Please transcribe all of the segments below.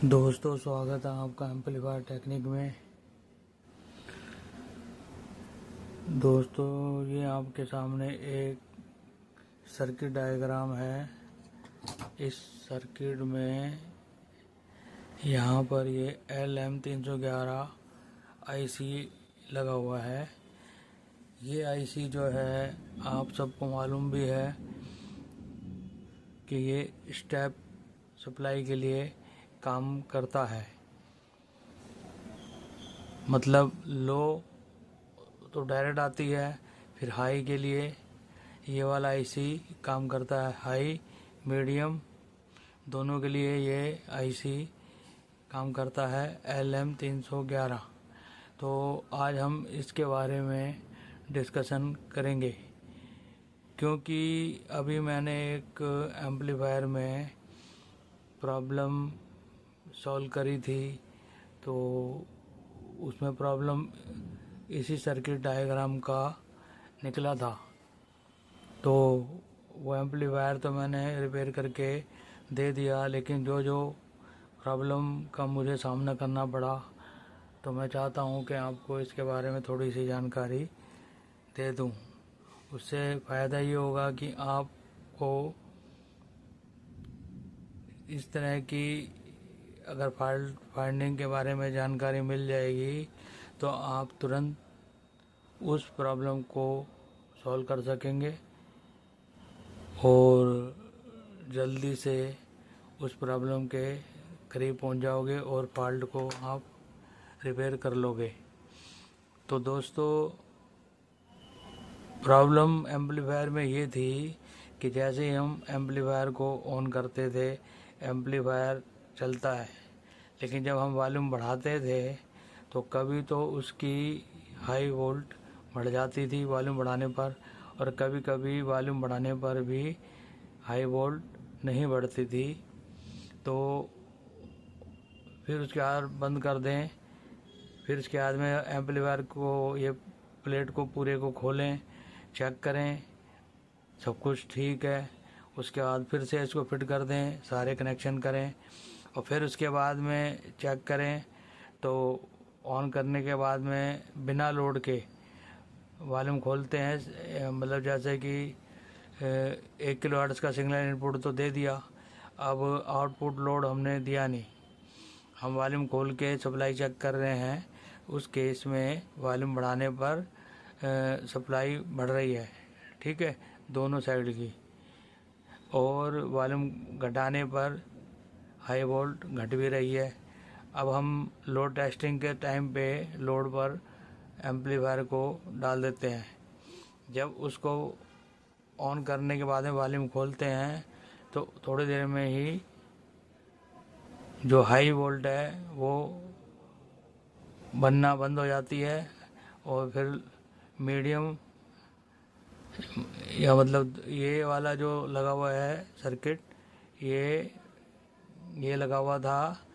दोस्तों, स्वागत है आपका एम्पलीफायर टेक्निक में। दोस्तों, ये आपके सामने एक सर्किट डायग्राम है। इस सर्किट में यहाँ पर ये LM311 आईसी लगा हुआ है। ये आईसी जो है आप सबको मालूम भी है कि ये स्टेप सप्लाई के लिए काम करता है। मतलब लो तो डायरेक्ट आती है, फिर हाई के लिए ये वाला आईसी काम करता है। हाई मीडियम दोनों के लिए ये आईसी काम करता है LM311। तो आज हम इसके बारे में डिस्कशन करेंगे, क्योंकि अभी मैंने एक एम्पलीफायर में प्रॉब्लम सॉल्व करी थी। तो उसमें प्रॉब्लम इसी सर्किट डायग्राम का निकला था। तो वो एम्पलीफायर तो मैंने रिपेयर करके दे दिया, लेकिन जो प्रॉब्लम का मुझे सामना करना पड़ा, तो मैं चाहता हूँ कि आपको इसके बारे में थोड़ी सी जानकारी दे दूँ। उससे फ़ायदा ये होगा कि आपको इस तरह की अगर फॉल्ट फाइंडिंग के बारे में जानकारी मिल जाएगी तो आप तुरंत उस प्रॉब्लम को सॉल्व कर सकेंगे और जल्दी से उस प्रॉब्लम के करीब पहुंच जाओगे और फॉल्ट को आप रिपेयर कर लोगे। तो दोस्तों, प्रॉब्लम एम्पलीफायर में ये थी कि जैसे ही हम एम्पलीफायर को ऑन करते थे एम्पलीफायर चलता है, लेकिन जब हम वॉल्यूम बढ़ाते थे तो कभी तो उसकी हाई वोल्ट बढ़ जाती थी वॉल्यूम बढ़ाने पर, और कभी कभी वॉल्यूम बढ़ाने पर भी हाई वोल्ट नहीं बढ़ती थी। तो फिर उसके बाद बंद कर दें। फिर उसके बाद में एम्पलीफायर को ये प्लेट को पूरे को खोलें, चेक करें सब कुछ ठीक है। उसके बाद फिर से इसको फिट कर दें, सारे कनेक्शन करें और फिर उसके बाद में चेक करें। तो ऑन करने के बाद में बिना लोड के वॉल्यूम खोलते हैं। मतलब जैसे कि 1 किलो हर्ट्ज़ का सिग्नल इनपुट तो दे दिया, अब आउटपुट लोड हमने दिया नहीं, हम वॉल्यूम खोल के सप्लाई चेक कर रहे हैं। उस केस में वॉल्यूम बढ़ाने पर सप्लाई बढ़ रही है, ठीक है, दोनों साइड की, और वॉल्यूम घटाने पर हाई वोल्ट घट भी रही है। अब हम लोड टेस्टिंग के टाइम पे लोड पर एम्पलीफायर को डाल देते हैं। जब उसको ऑन करने के बाद में वॉल्यूम खोलते हैं तो थोड़ी देर में ही जो हाई वोल्ट है वो बनना बंद हो जाती है, और फिर मीडियम या मतलब ये वाला जो लगा हुआ है सर्किट, ये लगा हुआ था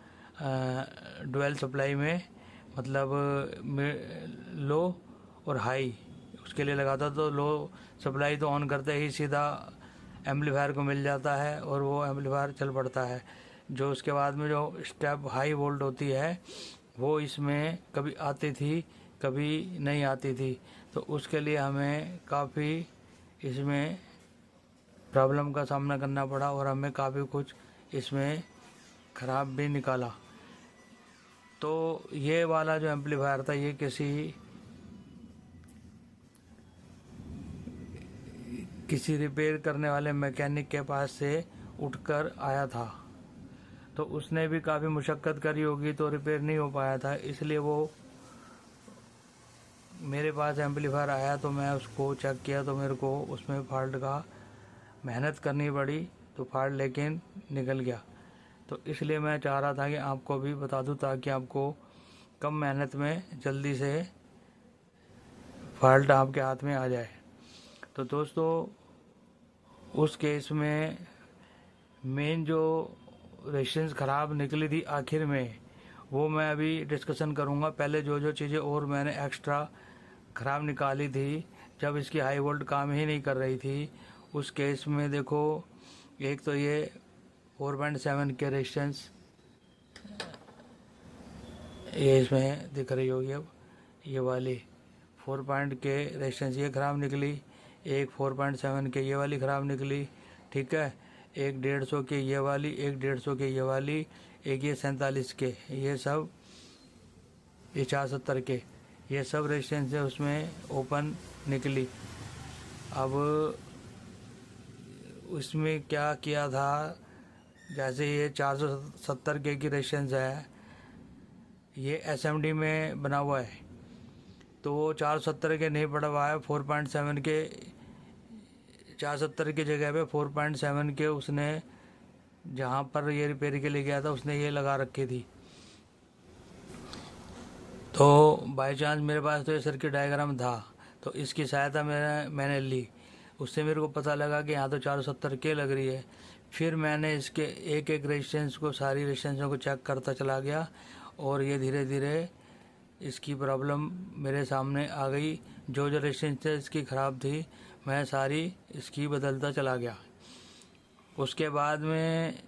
डुअल सप्लाई में, मतलब लो और हाई उसके लिए लगा था। तो लो सप्लाई तो ऑन करते ही सीधा एम्पलीफायर को मिल जाता है और वो एम्पलीफायर चल पड़ता है। जो उसके बाद में जो स्टेप हाई वोल्ट होती है वो इसमें कभी आती थी कभी नहीं आती थी। तो उसके लिए हमें काफ़ी इसमें प्रॉब्लम का सामना करना पड़ा और हमें काफ़ी कुछ इसमें ख़राब भी निकाला। तो ये वाला जो एम्पलीफायर था ये किसी रिपेयर करने वाले मैकेनिक के पास से उठकर आया था। तो उसने भी काफ़ी मुशक्क़त करी होगी तो रिपेयर नहीं हो पाया था, इसलिए वो मेरे पास एम्पलीफायर आया तो मैं उसको चेक किया तो मेरे को उसमें फॉल्ट का मेहनत करनी पड़ी, तो फॉल्ट लेकिन निकल गया। तो इसलिए मैं चाह रहा था कि आपको भी बता दूं ताकि आपको कम मेहनत में जल्दी से फॉल्ट आपके हाथ में आ जाए। तो दोस्तों, उस केस में मेन जो रेजिस्टेंस ख़राब निकली थी आखिर में, वो मैं अभी डिस्कशन करूँगा। पहले जो चीज़ें और मैंने एक्स्ट्रा ख़राब निकाली थी जब इसकी हाई वोल्ट काम ही नहीं कर रही थी, उस केस में देखो, एक तो ये 4.7 के रेजिस्टेंस ये इसमें दिख रही होगी अब, ये वाली 4 पॉइंट के रेजिस्टेंस ये ख़राब निकली, एक 4.7 के ये वाली ख़राब निकली, ठीक है, एक 150 के ये वाली, एक 150 के ये वाली, एक ये 47 के, ये सब, ये 470 के, ये सब रेजिस्टेंस है उसमें ओपन निकली। अब उसमें क्या किया था, जैसे ये 470 के की रेजिस्टेंस है, ये SMD में बना हुआ है, तो वो 470 के नहीं पड़ा हुआ है, 4.7 के, 470 की जगह पे 4.7 के उसने जहाँ पर ये रिपेयर के लिए गया था उसने ये लगा रखी थी। तो बाय चांस मेरे पास तो ये सर्किट डायग्राम था, तो इसकी सहायता मैंने ली, उससे मेरे को पता लगा कि यहाँ तो 470 के लग रही है। फिर मैंने इसके एक एक रेजिस्टेंस को, सारी रेजिस्टेंसों को चेक करता चला गया और ये धीरे धीरे इसकी प्रॉब्लम मेरे सामने आ गई। जो जो रेजिस्टेंस इसकी ख़राब थी मैं सारी इसकी बदलता चला गया। उसके बाद में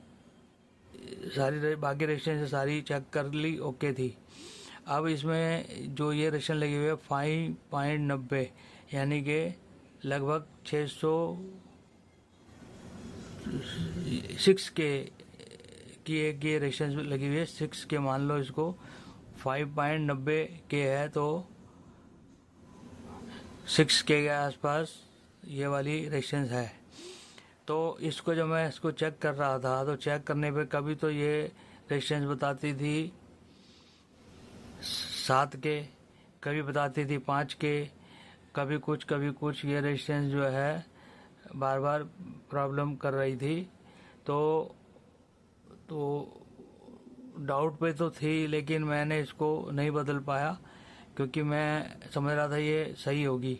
सारी बाकी रेजिस्टेंस सारी चेक कर ली, ओके थी। अब इसमें जो ये रेजिस्टेंस लगी हुई है 5.90 यानी कि लगभग 6 के की एक ये रेजिस्टेंस लगी हुई है, 6 के मान लो इसको, 5.90 के है तो 6 के आसपास ये वाली रेजिस्टेंस है। तो इसको जब मैं इसको चेक कर रहा था तो चेक करने पे कभी तो ये रेजिस्टेंस बताती थी 7 के, कभी बताती थी 5 के, कभी कुछ ये रेजिस्टेंस जो है बार बार प्रॉब्लम कर रही थी। तो डाउट पे तो थी, लेकिन मैंने इसको नहीं बदल पाया क्योंकि मैं समझ रहा था ये सही होगी।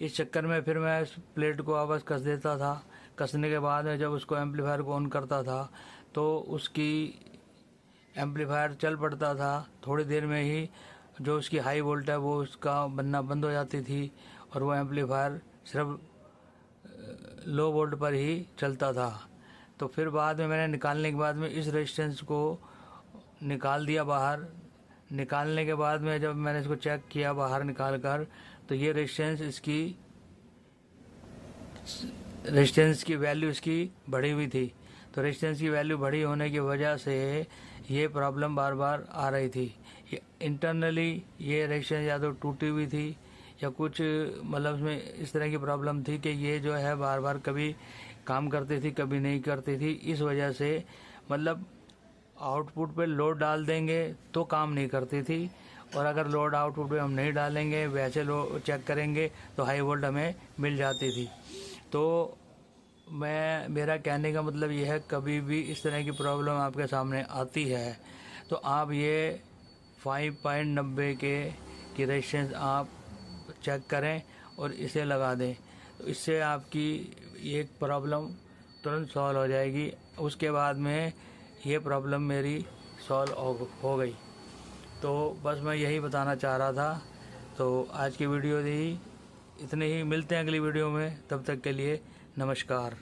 इस चक्कर में फिर मैं इस प्लेट को वापस कस देता था। कसने के बाद में जब उसको एम्पलीफायर को ऑन करता था तो उसकी एम्पलीफायर चल पड़ता था, थोड़ी देर में ही जो उसकी हाई वोल्ट है वो उसका बनना बंद हो जाती थी और वो एम्पलीफायर सिर्फ लो वोल्ट पर ही चलता था। तो फिर बाद में मैंने निकालने के बाद में इस रेजिस्टेंस को निकाल दिया बाहर। निकालने के बाद में जब मैंने इसको चेक किया बाहर निकाल कर, तो ये रेजिस्टेंस की वैल्यू इसकी बढ़ी हुई थी। तो रेजिस्टेंस की वैल्यू बढ़ी होने की वजह से ये प्रॉब्लम बार बार आ रही थी। इंटरनली ये रेजिस्टेंस या तो टूटी हुई थी या कुछ, मतलब उसमें इस तरह की प्रॉब्लम थी कि ये जो है बार बार कभी काम करती थी कभी नहीं करती थी। इस वजह से मतलब आउटपुट पे लोड डाल देंगे तो काम नहीं करती थी, और अगर लोड आउटपुट पे हम नहीं डालेंगे, वैसे लोड चेक करेंगे तो हाई वोल्ट हमें मिल जाती थी। तो मेरा कहने का मतलब ये है, कभी भी इस तरह की प्रॉब्लम आपके सामने आती है तो आप ये 5.90 के की रेजिस्टेंस आप चेक करें और इसे लगा दें, तो इससे आपकी ये प्रॉब्लम तुरंत सॉल्व हो जाएगी। उसके बाद में ये प्रॉब्लम मेरी सॉल्व हो गई। तो बस मैं यही बताना चाह रहा था। तो आज की वीडियो इतने ही, मिलते हैं अगली वीडियो में, तब तक के लिए नमस्कार।